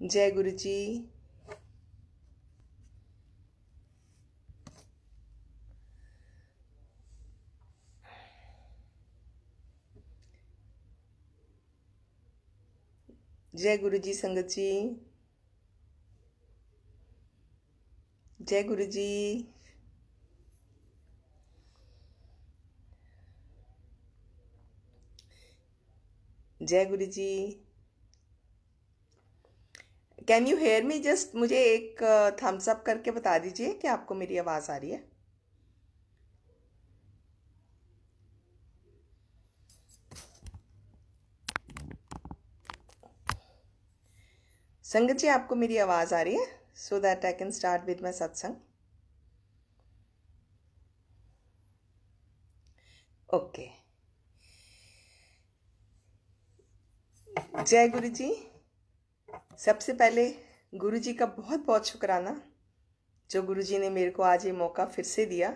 जय गुरु जी। जय गुरु जी संगत जी। जय गुरु जी। जय Guru ji. Can you hear me? Just मुझे एक थम्स अप करके बता दीजिए कि आपको मेरी आवाज़ आ रही है। संगत जी, आपको मेरी आवाज़ आ रही है? So that I can start with my सत्संग। ओके। जय गुरु जी। सबसे पहले गुरु जी का बहुत बहुत शुक्राना, जो गुरु जी ने मेरे को आज ये मौका फिर से दिया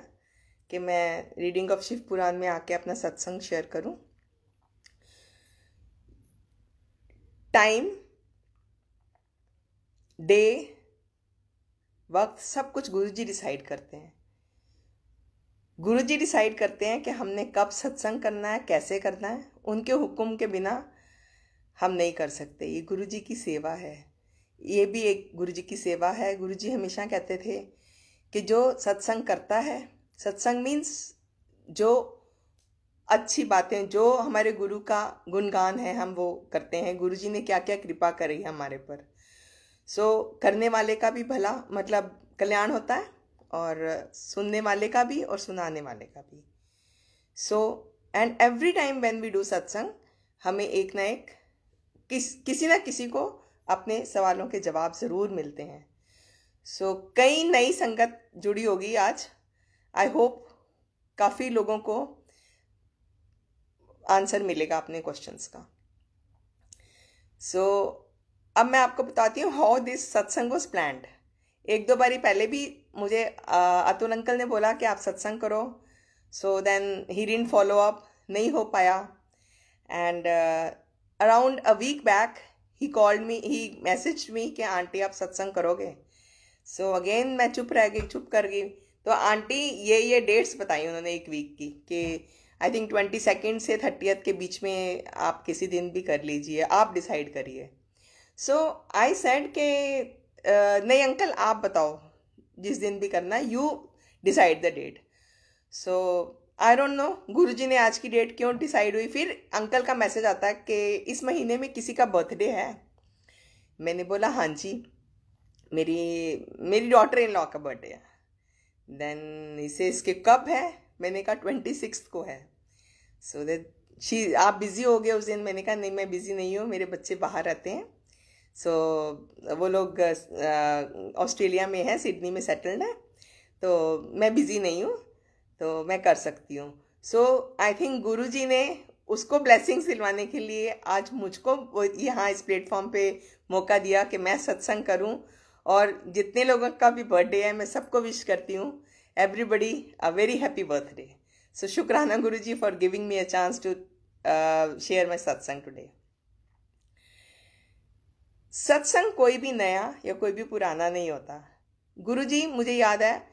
कि मैं रीडिंग ऑफ शिव पुराण में आके अपना सत्संग शेयर करूं। टाइम, डे, वक्त सब कुछ गुरु जी डिसाइड करते हैं। गुरु जी डिसाइड करते हैं कि हमने कब सत्संग करना है, कैसे करना है। उनके हुक्म के बिना हम नहीं कर सकते। ये गुरु जी की सेवा है, ये भी एक गुरु जी की सेवा है। गुरु जी हमेशा कहते थे कि जो सत्संग करता है, सत्संग मीन्स जो अच्छी बातें, जो हमारे गुरु का गुणगान है, हम वो करते हैं। गुरु जी ने क्या क्या कृपा करी है हमारे पर। करने वाले का भी भला, मतलब कल्याण होता है, और सुनने वाले का भी और सुनाने वाले का भी। And every time when we do satsang, हमें एक ना एक किसी ना किसी को अपने सवालों के जवाब ज़रूर मिलते हैं। कई नई संगत जुड़ी होगी आज। आई होप काफ़ी लोगों को आंसर मिलेगा अपने क्वेश्चंस का। अब मैं आपको बताती हूँ हाउ दिस सत्संग वाज प्लान्ड। एक दो बारी पहले भी मुझे अतुल अंकल ने बोला कि आप सत्संग करो, then he didn't follow up, नहीं हो पाया। And around a week back he called me, he messaged me कि आंटी आप सत्संग करोगे। अगेन मैं चुप कर गई। तो आंटी ये डेट्स बताई उन्होंने एक वीक की, कि आई थिंक 22 से 30 के बीच में आप किसी दिन भी कर लीजिए, आप डिसाइड करिए। आई सेड के नहीं अंकल, आप बताओ जिस दिन भी करना है, you decide the date. I don't know Guruji ने आज की डेट क्यों डिसाइड हुई। फिर अंकल का मैसेज आता है कि इस महीने में किसी का बर्थडे है। मैंने बोला हाँ जी, मेरी डॉटर इन लॉ का बर्थडे है। देन इसे इसके कब है? मैंने कहा 26 को है। दैट आप बिज़ी हो गए उस दिन? मैंने कहा नहीं, मैं बिज़ी नहीं हूँ, मेरे बच्चे बाहर रहते हैं। वो लोग ऑस्ट्रेलिया में है, सिडनी में सेटल्ड है, तो मैं बिज़ी नहीं हूँ, तो मैं कर सकती हूँ। आई थिंक गुरुजी ने उसको ब्लेसिंग्स दिलवाने के लिए आज मुझको यहाँ इस प्लेटफॉर्म पे मौका दिया कि मैं सत्संग करूँ, और जितने लोगों का भी बर्थडे है मैं सबको विश करती हूँ, everybody a very happy birthday. शुक्राना Guruji for giving me a chance to share my satsang today. सत्संग कोई भी नया या कोई भी पुराना नहीं होता। गुरुजी, मुझे याद है,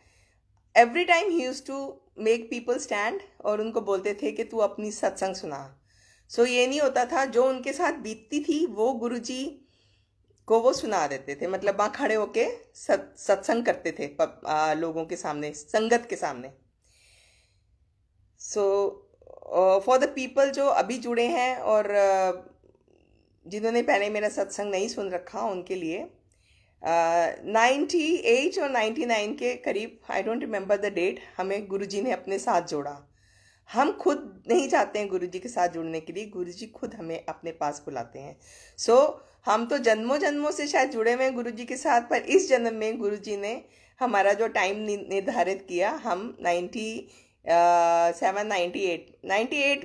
every time he use to make people stand, और उनको बोलते थे कि तू अपनी सत्संग सुना। ये नहीं होता था, जो उनके साथ बीतती थी वो गुरुजी को वो सुना देते थे। मतलब वहाँ खड़े होके सत्संग करते थे लोगों के सामने, संगत के सामने। फॉर द पीपल जो अभी जुड़े हैं और जिन्होंने पहले मेरा सत्संग नहीं सुन रखा, उनके लिए 98 और 99 के करीब, I don't remember the date, हमें गुरुजी ने अपने साथ जोड़ा। हम खुद नहीं चाहते हैं गुरुजी के साथ जुड़ने के लिए, गुरुजी खुद हमें अपने पास बुलाते हैं। हम तो जन्मों जन्मों से शायद जुड़े हुए हैं गुरुजी के साथ, पर इस जन्म में गुरुजी ने हमारा जो टाइम निर्धारित किया, हम 98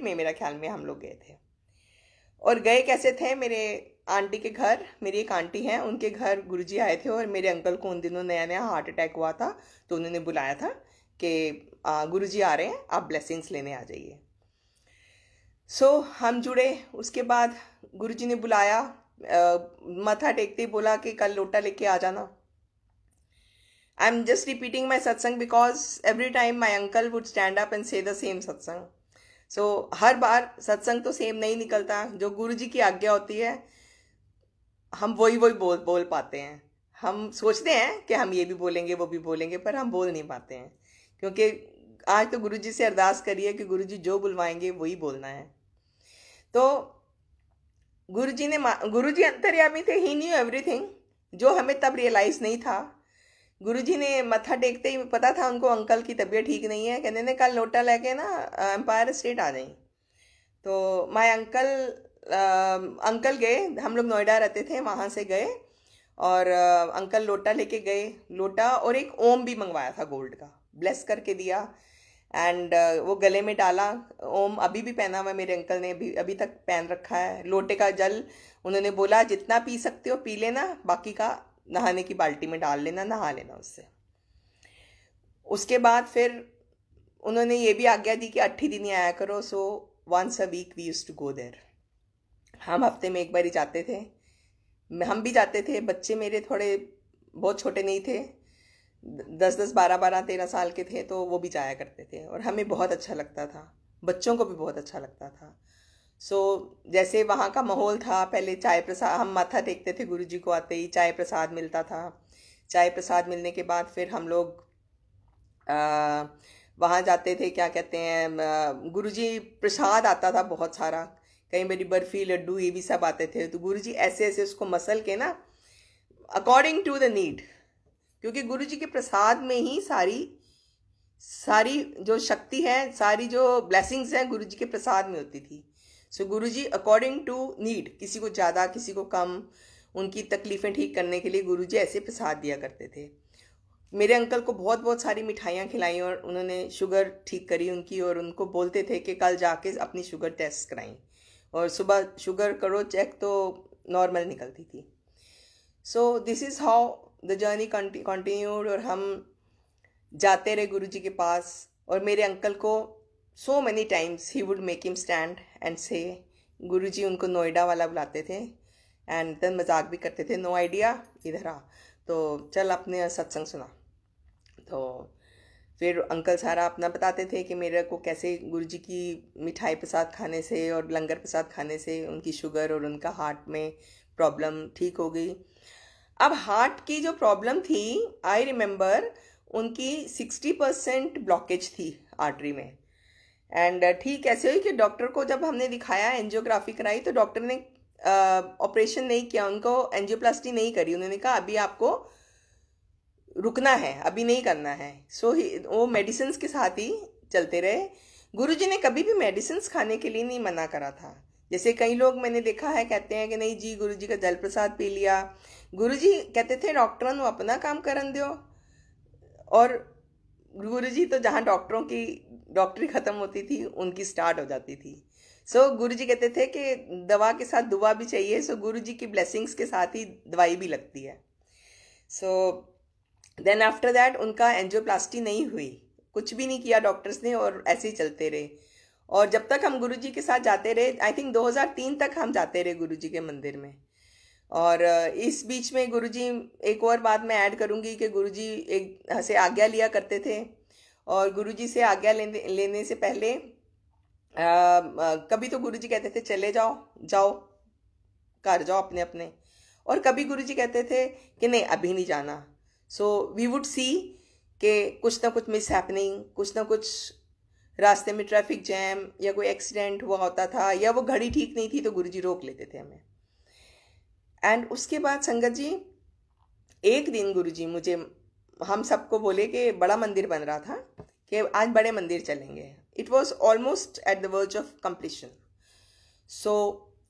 में मेरा ख्याल में हम लोग गए थे। और गए कैसे थे? मेरे आंटी के घर, मेरी एक आंटी हैं, उनके घर गुरुजी आए थे, और मेरे अंकल को उन दिनों नया नया हार्ट अटैक हुआ था, तो उन्होंने बुलाया था कि गुरुजी आ रहे हैं, आप ब्लेसिंग्स लेने आ जाइए। हम जुड़े। उसके बाद गुरुजी ने बुलाया, माथा टेकते ही बोला कि कल लोटा लेके आ जाना। I am just repeating my satsang because every time my uncle would stand up and say the same satsang. So हर बार सत्संग तो सेम नहीं निकलता, जो गुरु जी की आज्ञा होती है हम वही वही बोल पाते हैं। हम सोचते हैं कि हम ये भी बोलेंगे वो भी बोलेंगे, पर हम बोल नहीं पाते हैं, क्योंकि आज तो गुरु जी से अरदास करिए कि गुरु जी जो बुलवाएंगे वही बोलना है। तो गुरु जी अंतर्यामी थे, ही न्यू एवरीथिंग, जो हमें तब रियलाइज नहीं था। गुरु जी ने मत्था टेकते ही पता था उनको अंकल की तबीयत ठीक नहीं है, कहते ने कल लोटा लेके ना एम्पायर स्टेट आ जाएं। तो माय अंकल गए, हम लोग नोएडा रहते थे, वहाँ से गए और अंकल लोटा लेके गए, लोटा और एक ओम भी मंगवाया था गोल्ड का, ब्लेस करके दिया एंड वो गले में डाला। ओम अभी भी पहना हुआ है, मेरे अंकल ने अभी तक पहन रखा है। लोटे का जल उन्होंने बोला जितना पी सकते हो पी लेना, बाकी का नहाने की बाल्टी में डाल लेना, नहा लेना उससे। उसके बाद फिर उन्होंने ये भी आज्ञा दी कि 8 दिन ही आया करो। So once a week we used to go there. हम हफ्ते में एक बार ही जाते थे, हम भी जाते थे। बच्चे मेरे थोड़े बहुत छोटे नहीं थे, 10-10, 12-12, 13 साल के थे, तो वो भी जाया करते थे और हमें बहुत अच्छा लगता था, बच्चों को भी बहुत अच्छा लगता था। सो जैसे वहाँ का माहौल था, पहले चाय प्रसाद, हम माथा टेकते थे गुरु जी को, आते ही चाय प्रसाद मिलता था। चाय प्रसाद मिलने के बाद फिर हम लोग वहाँ जाते थे, क्या कहते हैं, गुरु जी प्रसाद आता था बहुत सारा, कई बारी बर्फी लड्डू ये भी सब आते थे। तो गुरु जी ऐसे ऐसे उसको मसल के ना, अकॉर्डिंग टू द नीड, क्योंकि गुरु जी के प्रसाद में ही सारी जो शक्ति है, सारी जो ब्लेसिंग्स हैं गुरु जी के प्रसाद में होती थी। सो गुरु जी अकॉर्डिंग टू नीड, किसी को ज़्यादा किसी को कम, उनकी तकलीफ़ें ठीक करने के लिए गुरु जी ऐसे प्रसाद दिया करते थे। मेरे अंकल को बहुत बहुत सारी मिठाइयाँ खिलाई और उन्होंने शुगर ठीक करी उनकी, और उनको बोलते थे कि कल जाके अपनी शुगर टेस्ट कराएं, और सुबह शुगर करो चेक तो नॉर्मल निकलती थी। सो this is how the journey continued. और हम जाते रहे गुरु जी के पास, और मेरे अंकल को सो many times he would make him stand and से, गुरु जी उनको नोएडा वाला बुलाते थे एंड देन मजाक भी करते थे, नो आइडिया इधर आ, तो चल अपने सत्संग सुना। तो फिर अंकल सारा अपना बताते थे कि मेरे को कैसे गुरु जी की मिठाई प्रसाद खाने से और लंगर प्रसाद खाने से उनकी शुगर और उनका हार्ट में प्रॉब्लम ठीक हो गई। अब हार्ट की जो प्रॉब्लम थी, आई रिमेंबर, उनकी 60% ब्लॉकेज थी आर्टरी में। एंड ठीक ऐसे हुई कि डॉक्टर को जब हमने दिखाया, एंजियोग्राफी कराई, तो डॉक्टर ने ऑपरेशन नहीं किया, उनको एंजियोप्लास्टी नहीं करी। उन्होंने कहा अभी आपको रुकना है, अभी नहीं करना है। सो वो मेडिसिन के साथ ही चलते रहे। गुरुजी ने कभी भी मेडिसिन खाने के लिए नहीं मना करा था। जैसे कई लोग मैंने देखा है कहते हैं कि नहीं जी गुरुजी का जल प्रसाद पी लिया। गुरुजी कहते थे डॉक्टरों को अपना काम करन दो, और गुरुजी तो जहाँ डॉक्टरों की डॉक्टरी ख़त्म होती थी उनकी स्टार्ट हो जाती थी। सो गुरुजी कहते थे कि दवा के साथ दुआ भी चाहिए। सो गुरुजी की ब्लेसिंग्स के साथ ही दवाई भी लगती है। सो देन आफ्टर दैट उनका एंजियोप्लास्टी नहीं हुई, कुछ भी नहीं किया डॉक्टर्स ने, और ऐसे ही चलते रहे। और जब तक हम गुरुजी के साथ जाते रहे, आई थिंक 2003 तक हम जाते रहे गुरुजी के मंदिर में। और इस बीच में गुरुजी, एक और बात मैं ऐड करूँगी कि गुरुजी एक से आज्ञा लिया करते थे, और गुरुजी से आज्ञा लेने से पहले कभी तो गुरुजी कहते थे चले जाओ घर जाओ अपने अपने, और कभी गुरुजी कहते थे कि नहीं अभी नहीं जाना। सो वी वुड सी कि कुछ ना कुछ मिस हैपनिंग, कुछ ना कुछ रास्ते में ट्रैफिक जैम या कोई एक्सीडेंट हुआ होता था, या वो घड़ी ठीक नहीं थी तो गुरुजी रोक लेते थे हमें। एंड उसके बाद संगत जी, एक दिन गुरुजी मुझे, हम सबको बोले कि बड़ा मंदिर बन रहा था कि आज बड़े मंदिर चलेंगे। It was almost at the verge of completion. So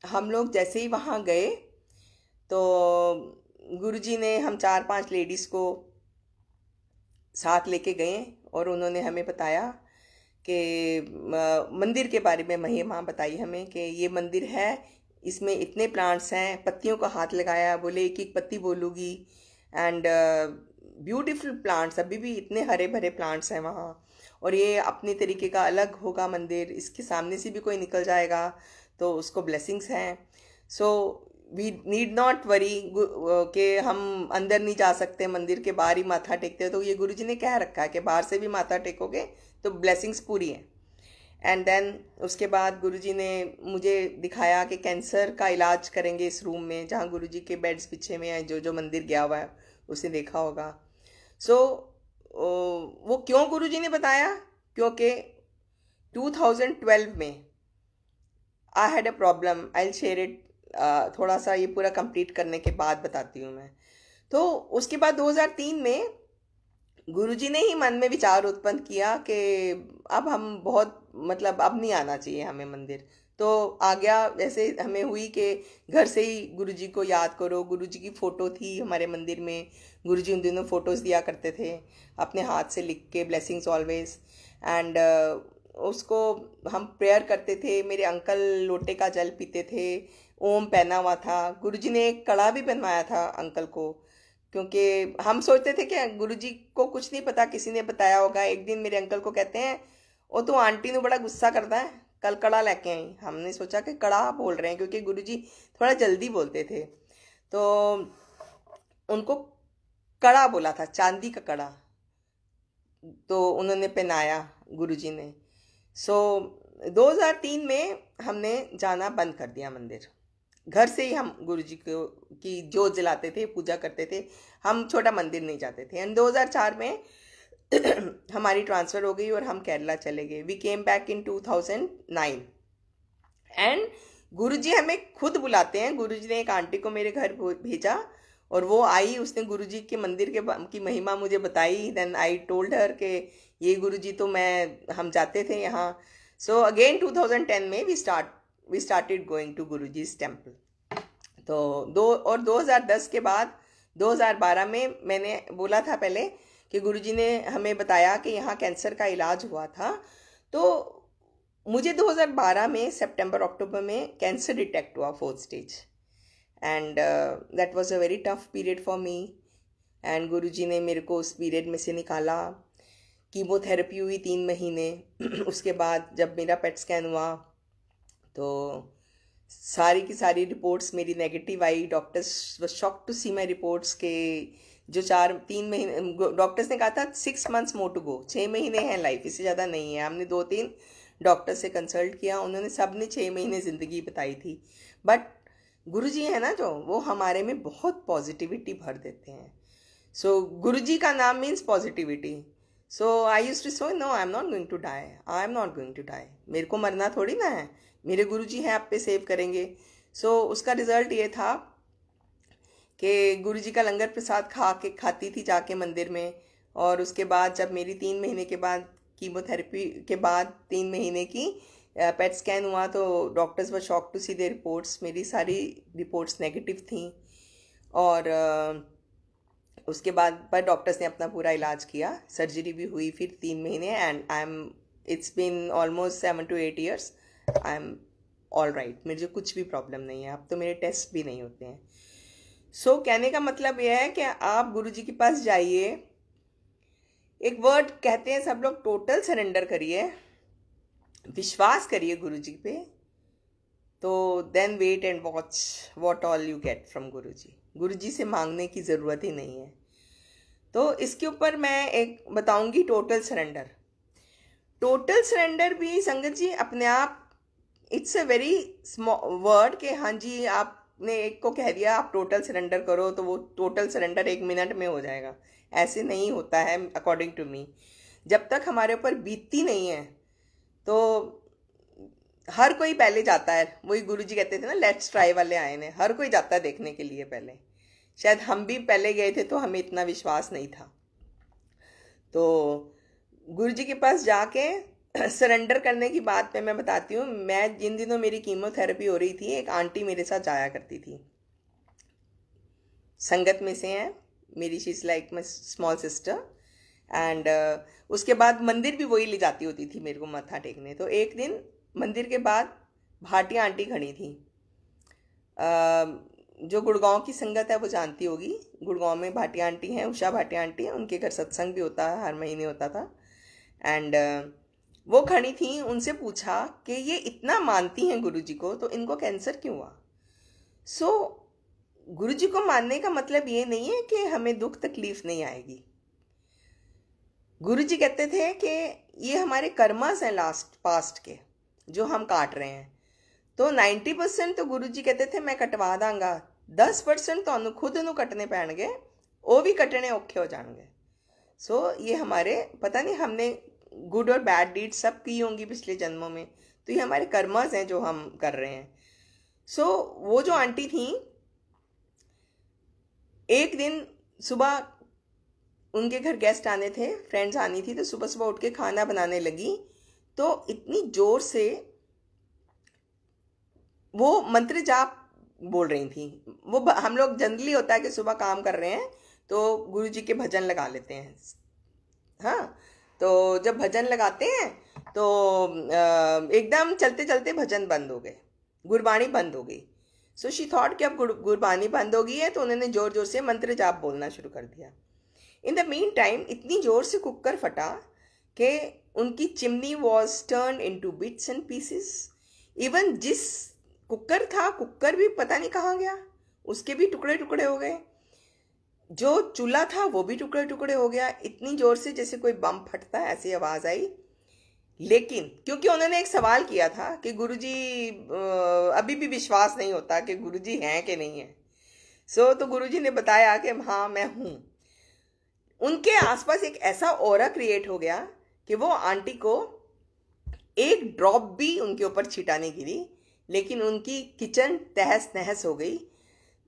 हम लोग जैसे ही वहाँ गए तो गुरुजी ने हम 4-5 लेडीज़ को साथ लेके गए, और उन्होंने हमें बताया कि मंदिर के बारे में महिमा बताई हमें कि ये मंदिर है, इसमें इतने प्लांट्स हैं। पत्तियों का हाथ लगाया, बोले एक एक पत्ती बोलूँगी, एंड ब्यूटीफुल प्लांट्स, अभी भी इतने हरे भरे प्लांट्स हैं वहाँ, और ये अपने तरीके का अलग होगा मंदिर, इसके सामने से भी कोई निकल जाएगा तो उसको ब्लेसिंग्स हैं। So we need not worry कि हम अंदर नहीं जा सकते, मंदिर के बाहर ही माथा टेकते हैं। तो ये गुरुजी ने कह रखा है कि बाहर से भी माथा टेकोगे तो ब्लेसिंग्स पूरी हैं। एंड देन उसके बाद गुरुजी ने मुझे दिखाया कि कैंसर का इलाज करेंगे इस रूम में, जहाँ गुरुजी के बेड्स पीछे में है। जो जो मंदिर गया हुआ है उसने देखा होगा। सो वो क्यों गुरुजी ने बताया, क्योंकि 2012 में I had a problem, I share it. थोड़ा सा ये पूरा कंप्लीट करने के बाद बताती हूँ मैं। तो उसके बाद 2003 में गुरुजी ने ही मन में विचार उत्पन्न किया कि अब हम बहुत मतलब अब नहीं आना चाहिए हमें मंदिर। तो आ गया ऐसे हमें हुई कि घर से ही गुरुजी को याद करो। गुरुजी की फ़ोटो थी हमारे मंदिर में, गुरुजी उन दिनों फ़ोटोज़ दिया करते थे अपने हाथ से लिख के, ब्लेसिंग्स ऑलवेज। एंड उसको हम प्रेयर करते थे। मेरे अंकल लोटे का जल पीते थे, ओम पहना हुआ था। गुरुजी ने एक कड़ा भी पहनवाया था अंकल को, क्योंकि हम सोचते थे कि गुरुजी को कुछ नहीं पता, किसी ने बताया होगा। एक दिन मेरे अंकल को कहते हैं, वो तो आंटी ने बड़ा गुस्सा करता है, कल कड़ा लेके आई। हमने सोचा कि कड़ा बोल रहे हैं, क्योंकि गुरुजी थोड़ा जल्दी बोलते थे। तो उनको कड़ा बोला था, चांदी का कड़ा, तो उन्होंने पहनाया गुरुजी ने। सो 2003 में हमने जाना बंद कर दिया मंदिर। घर से ही हम गुरुजी को की जोत जलाते थे, पूजा करते थे। हम छोटा मंदिर नहीं जाते थे। एंड 2004 में हमारी ट्रांसफ़र हो गई और हम केरला चले गए। We came back in 2009। And Guruji हमें खुद बुलाते हैं। गुरुजी ने एक आंटी को मेरे घर भेजा और वो आई, उसने गुरुजी के मंदिर की महिमा मुझे बताई। देन आई टोल्ड हर कि ये गुरुजी तो हम जाते थे यहाँ। सो अगेन 2010 में we started going to Guruji's temple. तो 2010 के बाद 2012 में मैंने बोला था पहले कि गुरुजी ने हमें बताया कि यहाँ कैंसर का इलाज हुआ था। तो मुझे 2012 में सितंबर अक्टूबर में कैंसर डिटेक्ट हुआ 4th stage. And that was a very tough period for me. And Guruji ने मेरे को उस पीरियड में से निकाला। कीमोथेरेपी हुई 3 महीने। उसके बाद जब मेरा पेट स्कैन हुआ तो सारी की सारी रिपोर्ट्स मेरी नेगेटिव आई। Doctors were shocked to see my reports के जो 3 महीने डॉक्टर्स ने कहा था 6 months मोर टू गो, 6 महीने हैं लाइफ, इससे ज़्यादा नहीं है। हमने 2-3 डॉक्टर से कंसल्ट किया, उन्होंने सब ने 6 महीने ज़िंदगी बताई थी। बट गुरुजी है ना जो, वो हमारे में बहुत पॉजिटिविटी भर देते हैं। सो गुरुजी का नाम means positivity. So I used to say no, I am not going to die, I am not going to die. मेरे को मरना थोड़ी ना है, मेरे गुरुजी हैं, आप पे सेव करेंगे। सो उसका रिज़ल्ट ये था कि गुरुजी का लंगर प्रसाद खाती थी जाके मंदिर में। और उसके बाद जब मेरी 3 महीने के बाद कीमोथेरेपी के बाद 3 महीने की पेट स्कैन हुआ तो doctors were shock to see their reports. मेरी सारी रिपोर्ट्स नेगेटिव थी। और उसके बाद पर डॉक्टर्स ने अपना पूरा इलाज किया, सर्जरी भी हुई फिर 3 महीने। And I am it's been almost 7 to 8 years। I am all right, मुझे कुछ भी प्रॉब्लम नहीं है। अब तो मेरे टेस्ट भी नहीं होते हैं। सो कहने का मतलब यह है कि आप गुरुजी के पास जाइए। एक वर्ड कहते हैं सब लोग, टोटल सरेंडर करिए, विश्वास करिए गुरुजी पे। तो then wait and watch what all you get from Guruji. Guruji से मांगने की ज़रूरत ही नहीं है। तो इसके ऊपर मैं एक बताऊंगी, टोटल सरेंडर। टोटल सरेंडर भी संगत जी अपने आप it's a very small word कि हाँ जी आपने एक को कह दिया आप टोटल सरेंडर करो तो वो टोटल सरेंडर 1 मिनट में हो जाएगा। ऐसे नहीं होता है अकॉर्डिंग टू मी। जब तक हमारे ऊपर बीतती नहीं है तो हर कोई पहले जाता है। वही गुरुजी कहते थे ना, लेट्स ट्राई वाले आए ने, हर कोई जाता है देखने के लिए पहले। शायद हम भी पहले गए थे तो हमें इतना विश्वास नहीं था। तो गुरुजी के पास जाके सरेंडर करने की बात में मैं बताती हूँ। मैं जिन दिनों मेरी कीमोथेरेपी हो रही थी, एक आंटी मेरे साथ जाया करती थी, संगत में से हैं मेरी, she is like my small sister. And उसके बाद मंदिर भी वही ले जाती होती थी मेरे को मत्था टेकने। तो एक दिन मंदिर के बाद भाटिया आंटी खड़ी थी। जो गुड़गांव की संगत है वो जानती होगी, गुड़गांव में भाटिया आंटी हैं, उषा भाटिया आंटी हैं। उनके घर सत्संग भी होता है, हर महीने होता था। एंड वो खड़ी थी। उनसे पूछा कि ये इतना मानती हैं गुरुजी को तो इनको कैंसर क्यों हुआ। सो गुरु जी को मानने का मतलब ये नहीं है कि हमें दुख तकलीफ नहीं आएगी। गुरु जी कहते थे कि ये हमारे कर्मस हैं लास्ट पास्ट के जो हम काट रहे हैं। तो 90% तो गुरु जी कहते थे मैं कटवा दांगा, 10% तो खुद ਨੂੰ कटने पैणगे, वो भी कटने औखे हो जाएंगे। सो ये हमारे पता नहीं हमने गुड और बैड डीड सब की होंगी पिछले जन्मों में, तो ये हमारे कर्मस हैं जो हम कर रहे हैं। सो वो जो आंटी थी, एक दिन सुबह उनके घर गेस्ट आने थे, फ्रेंड्स आनी थी, तो सुबह सुबह उठ के खाना बनाने लगी। तो इतनी जोर से वो मंत्र जाप बोल रही थी। वो हम लोग जनरली होता है कि सुबह काम कर रहे हैं तो गुरु जी के भजन लगा लेते हैं। हाँ, तो जब भजन लगाते हैं तो एकदम चलते चलते भजन बंद हो गए, गुरबाणी बंद हो गई। सो शी थॉट कि अब गुरबाणी बंद हो गई है, तो उन्होंने जोर जोर से मंत्र जाप बोलना शुरू कर दिया। इन द मीन टाइम इतनी जोर से कुकर फटा कि उनकी chimney was turn into bits and pieces. Even जिस कुकर था, कुकर भी पता नहीं कहाँ गया, उसके भी टुकड़े टुकड़े हो गए। जो चूल्हा था वो भी टुकड़े टुकड़े हो गया। इतनी जोर से जैसे कोई बम फटता है ऐसी आवाज़ आई। लेकिन क्योंकि उन्होंने एक सवाल किया था कि गुरुजी, अभी भी विश्वास नहीं होता कि गुरुजी हैं कि नहीं है। तो गुरुजी ने बताया कि हाँ मैं हूँ। उनके आसपास एक ऐसा ऑरा क्रिएट हो गया कि वो आंटी को एक ड्रॉप भी उनके ऊपर छिटा नहीं गिरी, लेकिन उनकी किचन तहस नहस हो गई।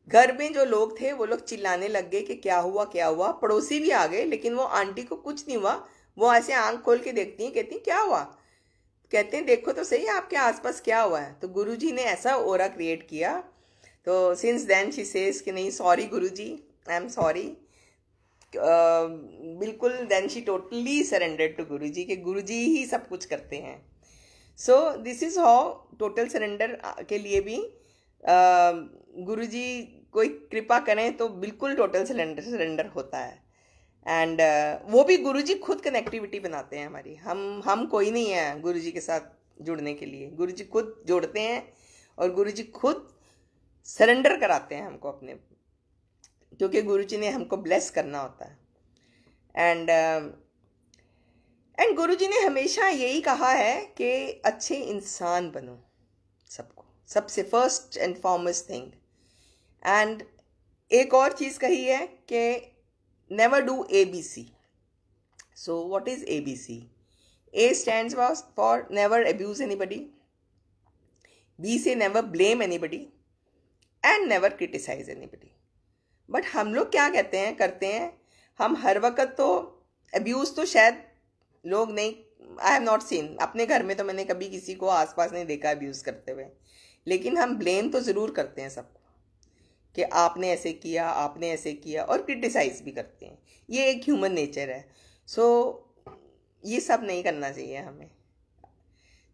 घर में जो लोग थे वो लोग चिल्लाने लग गए कि क्या हुआ क्या हुआ। पड़ोसी भी आ गए, लेकिन वो आंटी को कुछ नहीं हुआ। वो ऐसे आंख खोल के देखती हैं, कहती हैं क्या हुआ। कहते हैं देखो तो सही आपके आसपास क्या हुआ है। तो गुरुजी ने ऐसा ओरा क्रिएट किया। तो सिंस देन शी सेज कि नहीं sorry Guruji, I am sorry. बिल्कुल then she totally surrendered to Guruji कि गुरुजी ही सब कुछ करते हैं। So this is how total surrender के लिए भी गुरुजी कोई कृपा करें तो बिल्कुल टोटल सरेंडर होता है। एंड वो भी गुरुजी खुद कनेक्टिविटी बनाते हैं हमारी। हम कोई नहीं है गुरुजी के साथ जुड़ने के लिए। गुरुजी खुद जोड़ते हैं और गुरुजी खुद सरेंडर कराते हैं हमको अपने, क्योंकि गुरुजी ने हमको ब्लेस करना होता है। एंड गुरुजी ने हमेशा यही कहा है कि अच्छे इंसान बनो, सबको सबसे first and foremost thing. And एक और चीज़ कही है कि never do ABC। So what is ABC? A stands for never abuse anybody, B से never blame anybody, and never criticize anybody। But हम लोग क्या कहते हैं करते हैं, हम हर वक्त तो अब्यूज़ तो शायद लोग नहीं, आई हैव नॉट सीन, अपने घर में तो मैंने कभी किसी को आसपास नहीं देखा अब्यूज़ करते हुए, लेकिन हम ब्लेम तो ज़रूर करते हैं सबको कि आपने ऐसे किया, आपने ऐसे किया, और क्रिटिसाइज भी करते हैं। ये एक ह्यूमन नेचर है। सो ये सब नहीं करना चाहिए हमें।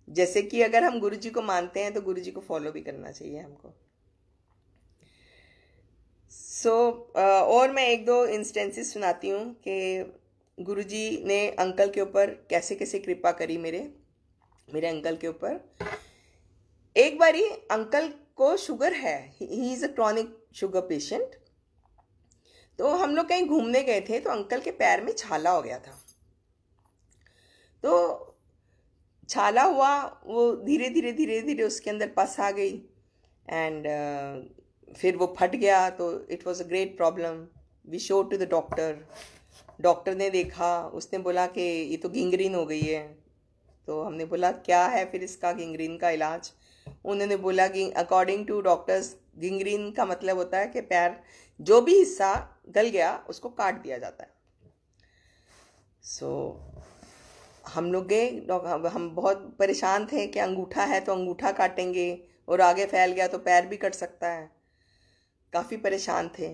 जैसे कि अगर हम गुरुजी को मानते हैं तो गुरुजी को फॉलो भी करना चाहिए हमको। और मैं एक दो इंस्टेंसेस सुनाती हूँ कि गुरुजी ने अंकल के ऊपर कैसे कैसे कृपा करी मेरे अंकल के ऊपर। एक बारी अंकल को शुगर है, he is a chronic sugar patient. तो हम लोग कहीं घूमने गए थे तो अंकल के पैर में छाला हो गया था। तो छाला हुआ, वो धीरे धीरे धीरे धीरे उसके अंदर पस आ गई एंड फिर वो फट गया। तो it was a great problem. We show to the doctor. Doctor ने देखा, उसने बोला कि ये तो गिंग्रीन हो गई है। तो हमने बोला क्या है फिर इसका गिंग्रीन का इलाज। उन्होंने बोला कि अकॉर्डिंग टू डॉक्टर्स गिंग्रीन का मतलब होता है कि पैर जो भी हिस्सा गल गया उसको काट दिया जाता है। हम लोग गए, हम बहुत परेशान थे कि अंगूठा है तो अंगूठा काटेंगे और आगे फैल गया तो पैर भी कट सकता है। काफ़ी परेशान थे।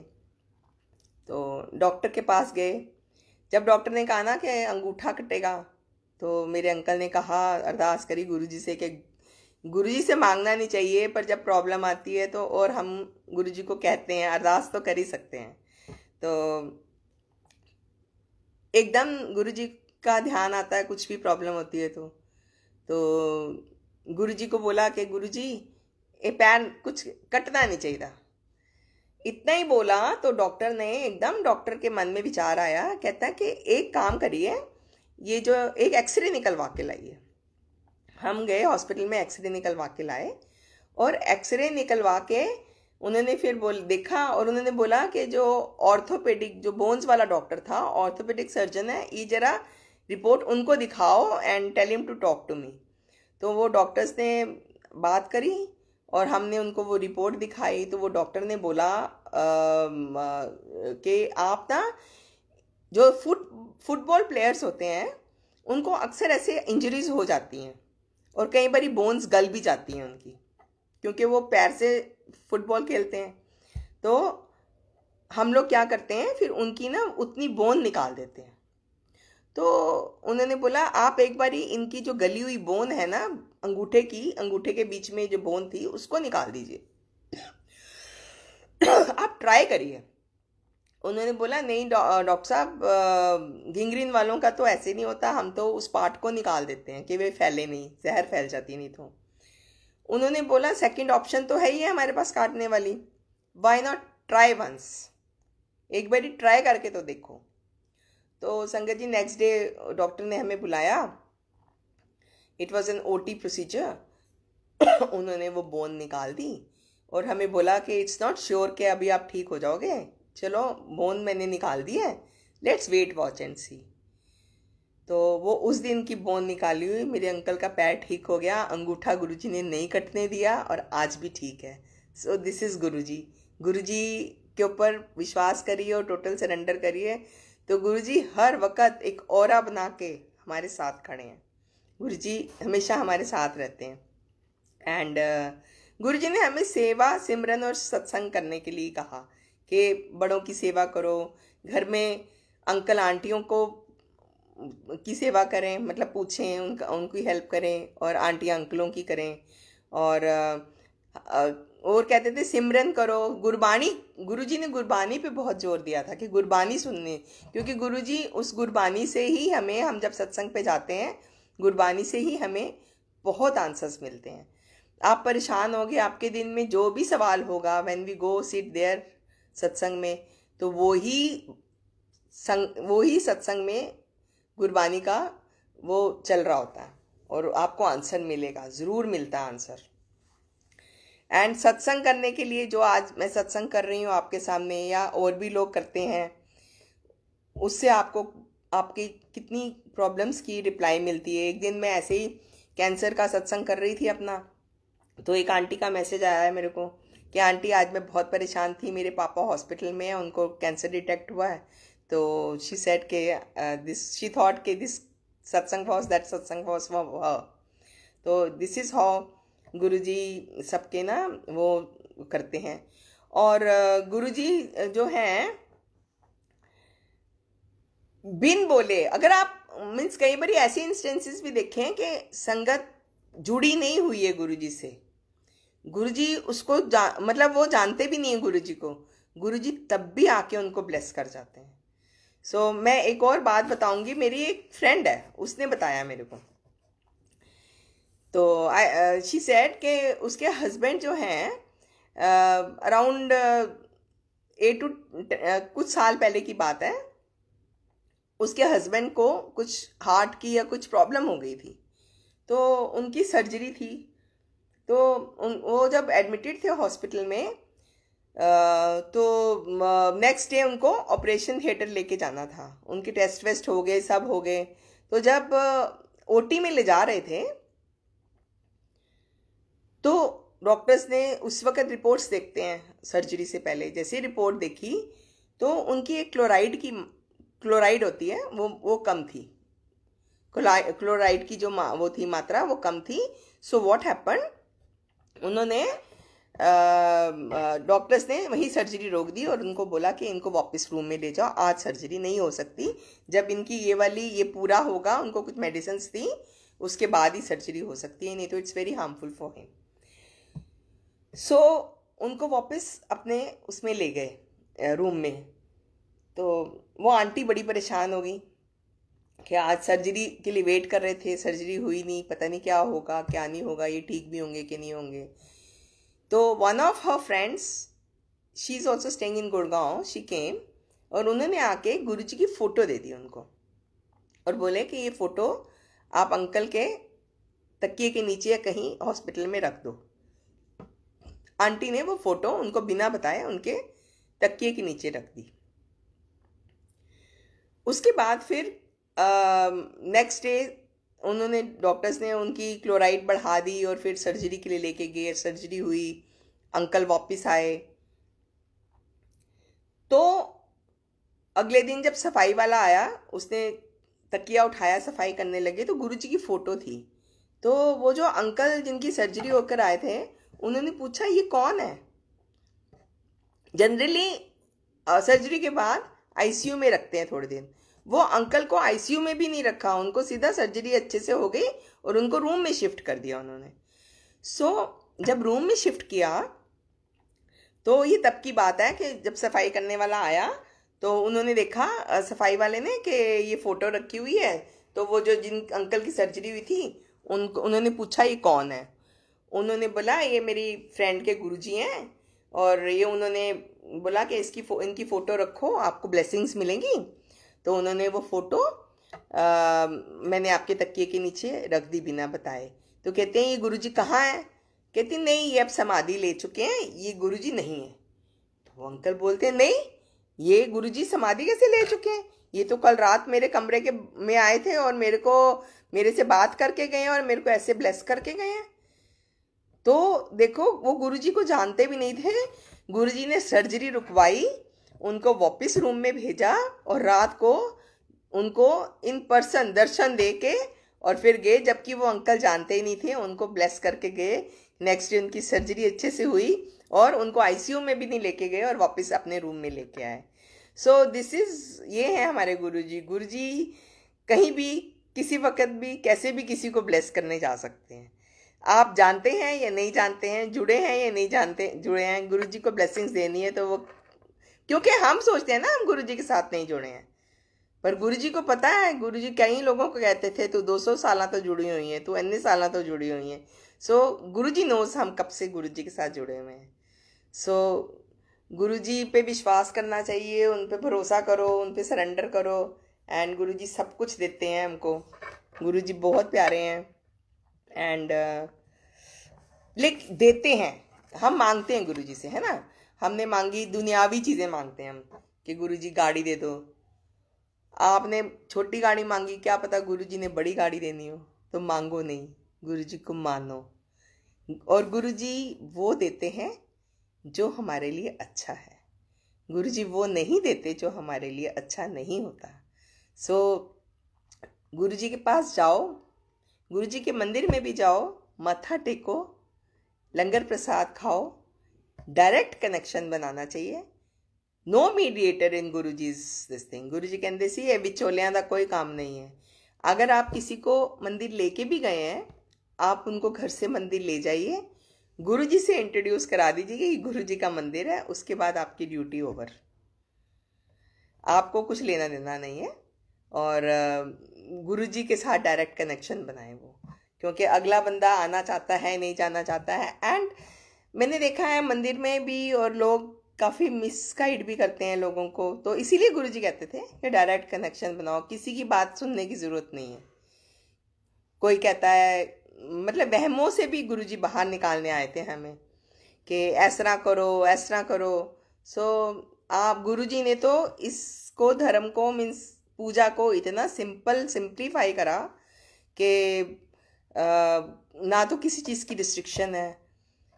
तो डॉक्टर के पास गए। जब डॉक्टर ने कहा ना कि अंगूठा कटेगा, तो मेरे अंकल ने कहा, अरदास करी गुरुजी से कि गुरुजी से मांगना नहीं चाहिए, पर जब प्रॉब्लम आती है तो और हम गुरुजी को कहते हैं, अरदास तो कर ही सकते हैं। तो एकदम गुरुजी का ध्यान आता है कुछ भी प्रॉब्लम होती है तो गुरुजी को बोला कि गुरुजी ये पैर कुछ कटना नहीं चाहिए। इतना ही बोला तो डॉक्टर ने एकदम, डॉक्टर के मन में विचार आया, कहता है कि एक काम करिए, ये जो एक एक्सरे निकलवा के लाइए। हम गए हॉस्पिटल में, एक्सरे निकलवा के लाए, और एक्सरे निकलवा के उन्होंने फिर देखा, और उन्होंने बोला कि जो ऑर्थोपेडिक, जो बोन्स वाला डॉक्टर था, ऑर्थोपेडिक सर्जन है, ये जरा रिपोर्ट उनको दिखाओ and tell him to talk to me. तो वो डॉक्टर्स ने बात करी और हमने उनको वो रिपोर्ट दिखाई। तो वो डॉक्टर ने बोला कि आप ना, जो फुटबॉल प्लेयर्स होते हैं उनको अक्सर ऐसे इंजरीज हो जाती हैं, और कई बार बोन्स गल भी जाती हैं उनकी, क्योंकि वो पैर से फुटबॉल खेलते हैं। तो हम लोग क्या करते हैं, फिर उनकी ना उतनी बोन निकाल देते हैं। तो उन्होंने बोला आप एक बारी इनकी जो गली हुई बोन है ना, अंगूठे की, अंगूठे के बीच में जो बोन थी उसको निकाल दीजिए, आप ट्राई करिए। उन्होंने बोला नहीं डॉक्टर साहब, घिंगरीन वालों का तो ऐसे नहीं होता, हम तो उस पार्ट को निकाल देते हैं कि वे फैले नहीं, जहर फैल जाती नहीं। तो उन्होंने बोला सेकंड ऑप्शन तो है ही है हमारे पास काटने वाली, व्हाई नॉट ट्राई वंस, एक बारी ट्राई करके तो देखो। तो संगत जी, नेक्स्ट डे डॉक्टर ने हमें बुलाया, it was an OT procedure. उन्होंने वो बोन निकाल दी और हमें बोला कि इट्स नॉट श्योर कि अभी आप ठीक हो जाओगे, चलो बोन मैंने निकाल दी है, लेट्स वेट वॉच एंड सी। तो वो उस दिन की बोन निकाली हुई, मेरे अंकल का पैर ठीक हो गया, अंगूठा गुरुजी ने नहीं कटने दिया और आज भी ठीक है। सो दिस इज़ गुरुजी। गुरुजी के ऊपर विश्वास करिए और टोटल सरेंडर करिए, तो गुरुजी हर वक्त एक ऑरा बना के हमारे साथ खड़े हैं। गुरुजी हमेशा हमारे साथ रहते हैं। एंड गुरुजी ने हमें सेवा, सिमरन और सत्संग करने के लिए कहा कि बड़ों की सेवा करो, घर में अंकल आंटियों को की सेवा करें, मतलब पूछें, उनकी हेल्प करें, और आंटियाँ अंकलों की करें। और कहते थे सिमरन करो, गुरबानी, गुरुजी ने गुरबानी पे बहुत जोर दिया था कि गुरबानी सुनने, क्योंकि गुरुजी उस गुरबानी से ही हमें, हम जब सत्संग पे जाते हैं, गुरबानी से ही हमें बहुत आंसर्स मिलते हैं। आप परेशान होगे, आपके दिन में जो भी सवाल होगा, when we go sit there सत्संग में, तो वो ही सत्संग में गुरबानी का वो चल रहा होता है और आपको आंसर मिलेगा, ज़रूर मिलता है आंसर। एंड सत्संग करने के लिए, जो आज मैं सत्संग कर रही हूँ आपके सामने, या और भी लोग करते हैं, उससे आपको आपकी कितनी प्रॉब्लम्स की रिप्लाई मिलती है। एक दिन मैं ऐसे ही कैंसर का सत्संग कर रही थी अपना, तो एक आंटी का मैसेज आया है मेरे को कि आंटी आज मैं बहुत परेशान थी, मेरे पापा हॉस्पिटल में हैं, उनको कैंसर डिटेक्ट हुआ है। तो शी सेड के दिस, शी थॉट के दिस सत्संग वॉज दैट सत्संग वॉज फॉर हर। तो दिस इज़ हाउ गुरुजी सबके ना वो करते हैं। और गुरुजी जो हैं, बिन बोले, अगर आप मीन्स कई बार ऐसे इंस्टेंसेस भी देखें कि संगत जुड़ी नहीं हुई है गुरुजी से, गुरुजी उसको मतलब वो जानते भी नहीं है गुरुजी को, गुरुजी तब भी आके उनको ब्लेस कर जाते हैं। सो मैं एक और बात बताऊंगी, मेरी एक फ्रेंड है, उसने बताया मेरे को। तो शी सेड कि उसके हस्बैंड जो हैं, अराउंड 8 to कुछ साल पहले की बात है, उसके हस्बैंड को कुछ हार्ट की या कुछ प्रॉब्लम हो गई थी, तो उनकी सर्जरी थी। तो वो जब एडमिटेड थे हॉस्पिटल में, तो नेक्स्ट डे उनको ऑपरेशन थिएटर लेके जाना था, उनके टेस्ट वेस्ट हो गए, सब हो गए। तो जब ओटी में ले जा रहे थे, तो डॉक्टर्स ने उस वक्त रिपोर्ट्स देखते हैं सर्जरी से पहले, जैसे रिपोर्ट देखी तो उनकी एक क्लोराइड होती है, वो कम थी, क्लोराइड की जो वो थी मात्रा, वो कम थी। सो व्हाट हैपन, उन्होंने डॉक्टर्स ने वही सर्जरी रोक दी और उनको बोला कि इनको वापस रूम में ले जाओ, आज सर्जरी नहीं हो सकती, जब इनकी ये पूरा होगा, उनको कुछ मेडिसिन दी, उसके बाद ही सर्जरी हो सकती है, नहीं तो it's very harmful for him. So उनको वापस अपने उसमें ले गए रूम में। तो वो आंटी बड़ी परेशान हो गई कि आज सर्जरी के लिए वेट कर रहे थे, सर्जरी हुई नहीं, पता नहीं क्या होगा क्या नहीं होगा, ये ठीक भी होंगे कि नहीं होंगे। तो one of her friends she is also staying in Gurgaon, she came, और उन्होंने आके गुरुजी की फ़ोटो दे दी उनको और बोले कि ये फ़ोटो आप अंकल के तकिए के नीचे या कहीं हॉस्पिटल में रख दो। आंटी ने वो फ़ोटो उनको बिना बताए उनके तकिए के नीचे रख दी। उसके बाद फिर नेक्स्ट डे उन्होंने, डॉक्टर्स ने उनकी क्लोराइड बढ़ा दी और फिर सर्जरी के लिए लेके गए, सर्जरी हुई, अंकल वापस आए। तो अगले दिन जब सफाई वाला आया, उसने तकिया उठाया, सफाई करने लगे, तो गुरुजी की फ़ोटो थी। तो वो जो अंकल जिनकी सर्जरी होकर आए थे, उन्होंने पूछा ये कौन है। जनरली सर्जरी के बाद आईसीयू में रखते हैं थोड़े दिन, वो अंकल को आईसीयू में भी नहीं रखा, उनको सीधा सर्जरी अच्छे से हो गई और उनको रूम में शिफ्ट कर दिया उन्होंने। जब रूम में शिफ्ट किया तो ये तब की बात है कि जब सफाई करने वाला आया तो उन्होंने देखा, सफाई वाले ने, कि ये फ़ोटो रखी हुई है। तो वो जो जिन अंकल की सर्जरी हुई थी उन्होंने पूछा ये कौन है। उन्होंने बोला ये मेरी फ्रेंड के गुरुजी हैं, और ये उन्होंने बोला कि इनकी फ़ोटो रखो, आपको ब्लेसिंग्स मिलेंगी। तो उन्होंने वो फ़ोटो मैंने आपके तकिए के नीचे रख दी बिना बताए। तो कहते हैं ये गुरुजी कहाँ है? कहती नहीं, ये अब समाधि ले चुके हैं, ये गुरुजी नहीं है। तो वो अंकल बोलते हैं नहीं, ये गुरुजी समाधि कैसे ले चुके हैं? ये तो कल रात मेरे कमरे में आए थे और मेरे से बात करके गए हैं और मेरे को ऐसे ब्लेस करके गए हैं। तो देखो, वो गुरुजी को जानते भी नहीं थे। गुरुजी ने सर्जरी रुकवाई, उनको वापस रूम में भेजा और रात को उनको इन पर्सन दर्शन दे के और फिर गए, जबकि वो अंकल जानते ही नहीं थे, उनको ब्लेस करके गए। नेक्स्ट डे उनकी सर्जरी अच्छे से हुई और उनको आईसीयू में भी नहीं लेके गए और वापस अपने रूम में लेके आए। सो ये है हमारे गुरुजी। गुरुजी कहीं भी, किसी वक्त भी, कैसे भी किसी को ब्लेस करने जा सकते हैं। आप जानते हैं या नहीं जानते हैं, जुड़े हैं या नहीं जानते जुड़े हैं, गुरुजी को ब्लेसिंग्स देनी है तो वो, क्योंकि हम सोचते हैं ना हम गुरुजी के साथ नहीं जुड़े हैं, पर गुरुजी को पता है। गुरुजी कई लोगों को कहते थे तू 200 साल तो जुड़ी हुई है, तू इतने साल तो जुड़ी हुई है। गुरुजी नोस हम कब से गुरुजी के साथ जुड़े हुए हैं। गुरुजी पे विश्वास करना चाहिए, उन पे भरोसा करो, उन पे सरेंडर करो, एंड गुरुजी सब कुछ देते हैं हमको। गुरुजी बहुत प्यारे हैं एंड देते हैं। हम मांगते हैं गुरुजी से, है ना। हमने मांगी दुनियावी चीज़ें मांगते हैं हम, कि गुरुजी गाड़ी दे दो। आपने छोटी गाड़ी मांगी, क्या पता गुरुजी ने बड़ी गाड़ी देनी हो। तो मांगो नहीं, गुरुजी को मानो, और गुरुजी वो देते हैं जो हमारे लिए अच्छा है। गुरुजी वो नहीं देते जो हमारे लिए अच्छा नहीं होता। गुरुजी के पास जाओ, गुरुजी के मंदिर में भी जाओ, मत्था टेको, लंगर प्रसाद खाओ, डायरेक्ट कनेक्शन बनाना चाहिए। No mediator in Guruji's this thing. Guruji कहते सी ये विचोलियां का कोई काम नहीं है। अगर आप किसी को मंदिर लेके भी गए हैं, आप उनको घर से मंदिर ले जाइए, गुरुजी से इंट्रोड्यूस करा दीजिए कि गुरुजी का मंदिर है, उसके बाद आपकी ड्यूटी ओवर। आपको कुछ लेना देना नहीं है, और गुरुजी के साथ डायरेक्ट कनेक्शन बनाए वो, क्योंकि अगला बंदा आना चाहता है, नहीं जाना चाहता है। एंड मैंने देखा है मंदिर में भी, और लोग काफ़ी मिसगाइड भी करते हैं लोगों को। तो इसीलिए गुरुजी कहते थे कि डायरेक्ट कनेक्शन बनाओ, किसी की बात सुनने की ज़रूरत नहीं है। कोई कहता है, मतलब वहमों से भी गुरुजी बाहर निकालने आए थे हमें, कि ऐसा करो, ऐसा करो। आप गुरुजी ने तो इसको, धर्म को, मीन्स पूजा को इतना सिंप्लीफाई करा कि ना तो किसी चीज़ की रिस्ट्रिक्शन है।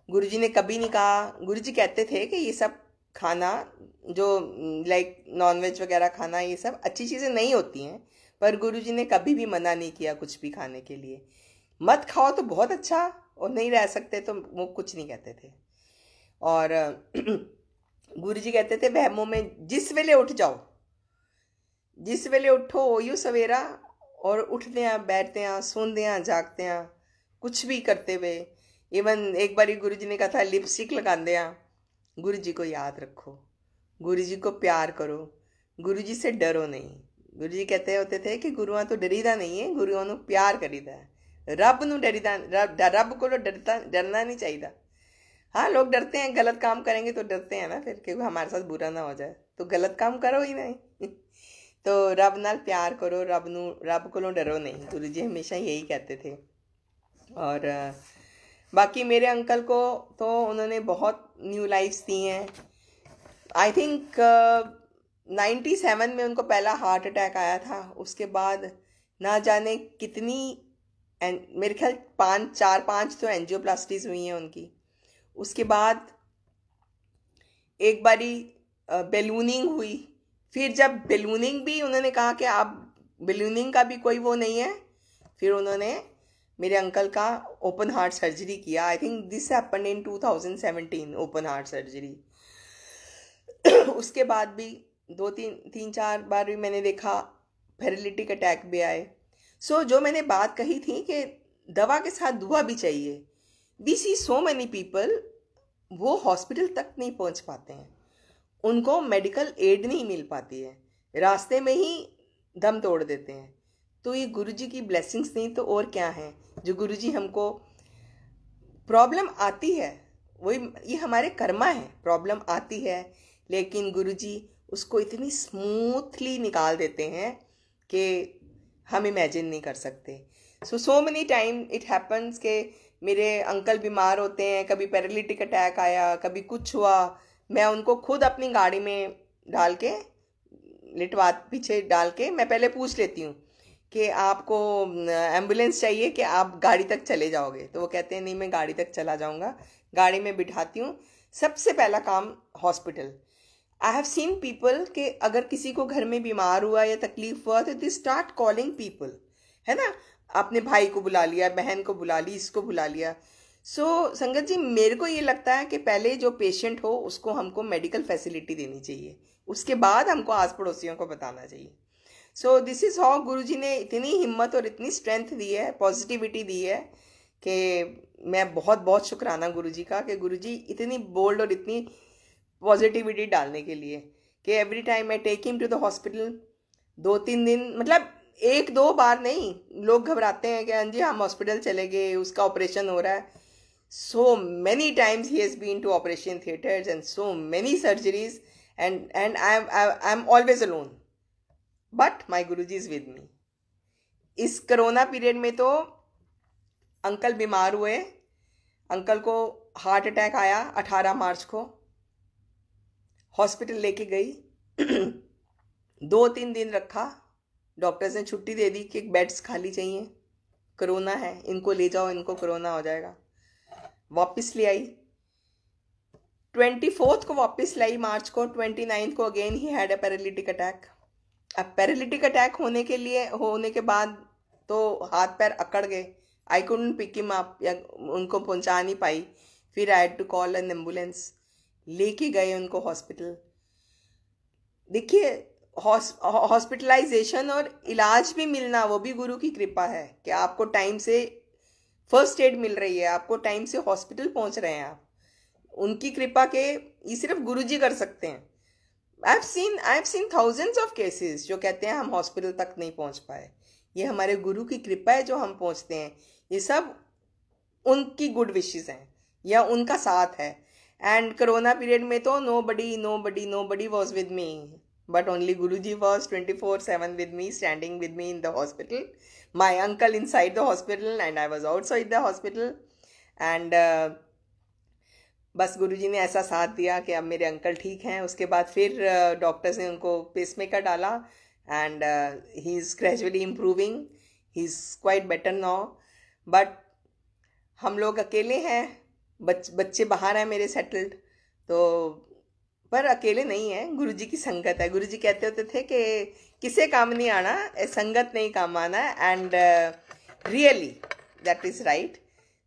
गुरुजी ने कभी नहीं कहा, गुरुजी कहते थे कि ये सब खाना, जो लाइक नॉनवेज वगैरह खाना, ये सब अच्छी चीज़ें नहीं होती हैं, पर गुरुजी ने कभी भी मना नहीं किया कुछ भी खाने के लिए। मत खाओ तो बहुत अच्छा, और नहीं रह सकते तो वो कुछ नहीं कहते थे। और गुरुजी कहते थे वहमों में जिस वेले उठ जाओ, जिस वेले उठो ओयू सवेरा, और उठते हैं, बैठते हैं, सोते हैं, जागते हैं, कुछ भी करते हुए। इवन एक बारी गुरुजी ने कहा था लिपस्टिक लगाते हैं। गुरुजी को याद रखो, गुरुजी को प्यार करो, गुरुजी से डरो नहीं। गुरुजी कहते होते थे कि गुरुआं तो डरीदा नहीं है, गुरुआं नूं प्यार करीदा है। रब नूं डरीदा, रब को डरना नहीं चाहिए। हाँ, लोग डरते हैं, गलत काम करेंगे तो डरते हैं ना फिर, क्योंकि हमारे साथ बुरा ना हो जाए, तो गलत काम करो ही नहीं। तो रब नाल प्यार करो, रब को डरो नहीं, गुरु जी हमेशा यही कहते थे। और बाकी मेरे अंकल को तो उन्होंने बहुत न्यू लाइफ्स दी हैं। आई थिंक 97 में उनको पहला हार्ट अटैक आया था। उसके बाद ना जाने कितनी मेरे ख्याल 5 तो एंजियोप्लास्टीज हुई हैं उनकी। उसके बाद एक बारी बेलूनिंग हुई। फिर जब बेलूनिंग भी उन्होंने कहा कि आप बेलूनिंग का भी कोई वो नहीं है, फिर उन्होंने मेरे अंकल का ओपन हार्ट सर्जरी किया। I think this happened in 2017, open heart surgery. उसके बाद भी तीन चार बार भी मैंने देखा पैरालिटिक अटैक भी आए। सो जो मैंने बात कही थी कि दवा के साथ दुआ भी चाहिए, we see so many people वो हॉस्पिटल तक नहीं पहुंच पाते हैं, उनको मेडिकल एड नहीं मिल पाती है, रास्ते में ही दम तोड़ देते हैं। तो ये गुरुजी की ब्लेसिंग्स नहीं तो और क्या है, जो गुरुजी हमको प्रॉब्लम आती है, वही ये हमारे कर्मा है। प्रॉब्लम आती है लेकिन गुरुजी उसको इतनी स्मूथली निकाल देते हैं कि हम इमेजिन नहीं कर सकते। So many time it happens के मेरे अंकल बीमार होते हैं, कभी पैरालिटिक अटैक आया, कभी कुछ हुआ, मैं उनको खुद अपनी गाड़ी में डाल के लिटवा पीछे डाल के मैं पहले पूछ लेती हूँ कि आपको एम्बुलेंस चाहिए कि आप गाड़ी तक चले जाओगे, तो वो कहते हैं नहीं मैं गाड़ी तक चला जाऊँगा। गाड़ी में बिठाती हूँ, सबसे पहला काम hospital. I have seen people कि अगर किसी को घर में बीमार हुआ या तकलीफ हुआ तो दे स्टार्ट कॉलिंग पीपल, है ना, अपने भाई को बुला लिया, बहन को बुला ली, इसको बुला लिया। सो संगत जी मेरे को ये लगता है कि पहले जो पेशेंट हो उसको हमको मेडिकल फैसिलिटी देनी चाहिए, उसके बाद हमको आस पड़ोसियों को बताना चाहिए। सो दिस इज़ हाउ गुरुजी ने इतनी हिम्मत और इतनी स्ट्रेंथ दी है, पॉजिटिविटी दी है कि मैं बहुत बहुत शुक्राना गुरुजी का कि गुरुजी इतनी बोल्ड और इतनी पॉजिटिविटी डालने के लिए कि every time I take him to the hospital. 2-3 दिन, मतलब 1-2 बार नहीं, लोग घबराते हैं कि हाँ जी हम हॉस्पिटल चले गए, उसका ऑपरेशन हो रहा है। So many times he has been to operation theatres and so many surgeries and I am always alone, but my Guruji is with me. इस कोरोना पीरियड में तो अंकल बीमार हुए, अंकल को हार्ट अटैक आया 18 मार्च को, हॉस्पिटल लेके गई 2-3 दिन रखा, डॉक्टर्स ने छुट्टी दे दी कि बेड्स खाली चाहिए, कोरोना है, इनको ले जाओ, इनको कोरोना हो जाएगा। वापस ले आई, 24 को वापस लाई मार्च को, 29 को again he had a paralytic attack. अब पैरालिटिक अटैक होने के बाद तो हाथ पैर अकड़ गए, I couldn't pick him up, या उनको पहुंचा नहीं पाई। फिर I had to call an ambulance, लेके गए उनको हॉस्पिटल। देखिए हॉस्पिटलाइजेशन और इलाज भी मिलना वो भी गुरु की कृपा है कि आपको टाइम से फर्स्ट एड मिल रही है, आपको टाइम से हॉस्पिटल पहुंच रहे हैं आप, उनकी कृपा के ये सिर्फ गुरुजी कर सकते हैं। I have seen thousands of cases जो कहते हैं हम हॉस्पिटल तक नहीं पहुंच पाए, ये हमारे गुरु की कृपा है जो हम पहुंचते हैं, ये सब उनकी गुड विशेस हैं या उनका साथ है। एंड कोरोना पीरियड में तो nobody was with me, but only Guruji was 24/7 with me, standing with me in the hospital, my uncle inside the hospital and I was outside the hospital. And बस गुरुजी ने ऐसा साथ दिया कि अब मेरे अंकल ठीक हैं। उसके बाद फिर डॉक्टर्स ने उनको पेसमेकर डाला and he is gradually improving, he is quite better now. But हम लोग अकेले हैं, बच्चे बाहर हैं मेरे सेटल्ड, तो पर अकेले नहीं है, गुरुजी की संगत है। गुरुजी कहते होते थे कि किसे काम नहीं आना, संगत नहीं काम आना, and really that is right.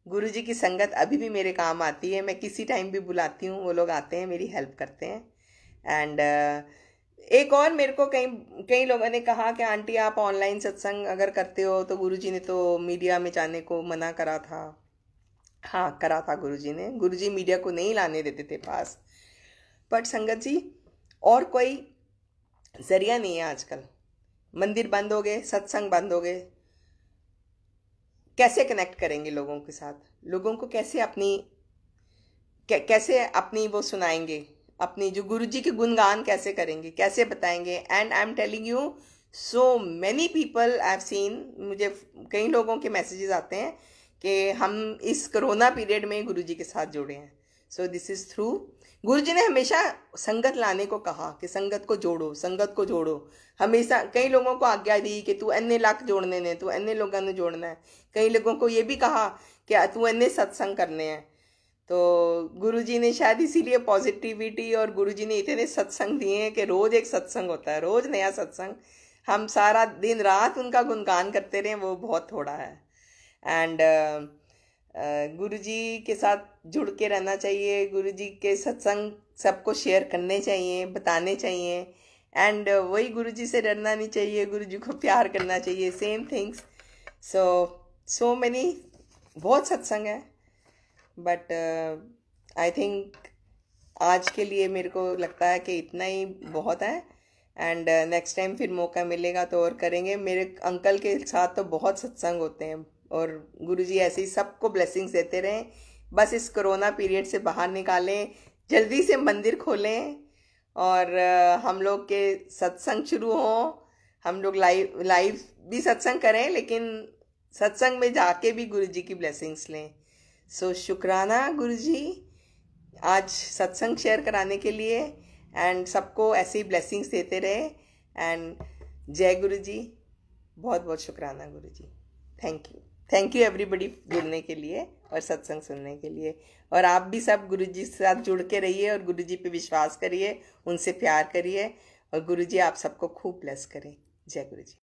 Guruji की संगत अभी भी मेरे काम आती है, मैं किसी टाइम भी बुलाती हूँ, वो लोग आते हैं, मेरी हेल्प करते हैं। एंड एक और मेरे को कई लोगों ने कहा कि आंटी आप ऑनलाइन सत्संग अगर करते हो तो गुरुजी ने तो मीडिया में जाने को मना करा था। हाँ करा था गुरुजी ने, गुरुजी मीडिया को नहीं लाने देते थे पास, बट संगत जी और कोई जरिया नहीं है आजकल। मंदिर बंद हो गए, सत्संग बंद हो गए, कैसे कनेक्ट करेंगे लोगों के साथ, लोगों को कैसे अपनी कैसे अपनी वो सुनाएंगे, अपनी जो गुरुजी के गुणगान कैसे करेंगे, कैसे बताएंगे। And I am telling you, so many people I have seen, मुझे कई लोगों के मैसेजेस आते हैं कि हम इस कोरोना पीरियड में गुरुजी के साथ जुड़े हैं। सो दिस इज़ थ्रू, गुरुजी ने हमेशा संगत लाने को कहा कि संगत को जोड़ो, संगत को जोड़ो। हमेशा कई लोगों को आज्ञा दी कि तू इन्ने लाख जोड़ने ने, तू इन्ने लोगों ने जोड़ना है। कई लोगों को ये भी कहा कि तू इन्ने सत्संग करने हैं। तो गुरुजी ने शायद इसीलिए पॉजिटिविटी, और गुरुजी ने इतने सत्संग दिए हैं कि रोज़ एक सत्संग होता है, रोज़ नया सत्संग। हम सारा दिन रात उनका गुणगान करते रहें, वो बहुत थोड़ा है। एंड गुरुजी के साथ जुड़ के रहना चाहिए, गुरुजी के सत्संग सबको शेयर करने चाहिए, बताने चाहिए। एंड वही, गुरुजी से डरना नहीं चाहिए, गुरुजी को प्यार करना चाहिए, सेम थिंग्स। सो मैनी, बहुत सत्संग है, बट आई थिंक आज के लिए मेरे को लगता है कि इतना ही बहुत है। एंड नेक्स्ट टाइम फिर मौका मिलेगा तो और करेंगे। मेरे अंकल के साथ तो बहुत सत्संग होते हैं, और गुरुजी ऐसे ही सबको ब्लेसिंग्स देते रहें। बस इस कोरोना पीरियड से बाहर निकालें, जल्दी से मंदिर खोलें, और हम लोग के सत्संग शुरू हों। हम लोग लाइव भी सत्संग करें, लेकिन सत्संग में जाके भी गुरुजी की ब्लेसिंग्स लें। सो शुक्राना गुरुजी आज सत्संग शेयर कराने के लिए, एंड सबको ऐसे ही ब्लेसिंग्स देते रहे। एंड जय गुरुजी, बहुत बहुत शुक्राना गुरुजी। थैंक यू एवरीबडी जुड़ने के लिए और सत्संग सुनने के लिए। और आप भी सब गुरुजी के साथ जुड़ के रहिए, और गुरुजी पे विश्वास करिए, उनसे प्यार करिए, और गुरुजी आप सबको खूब ब्लेस करें। जय गुरुजी।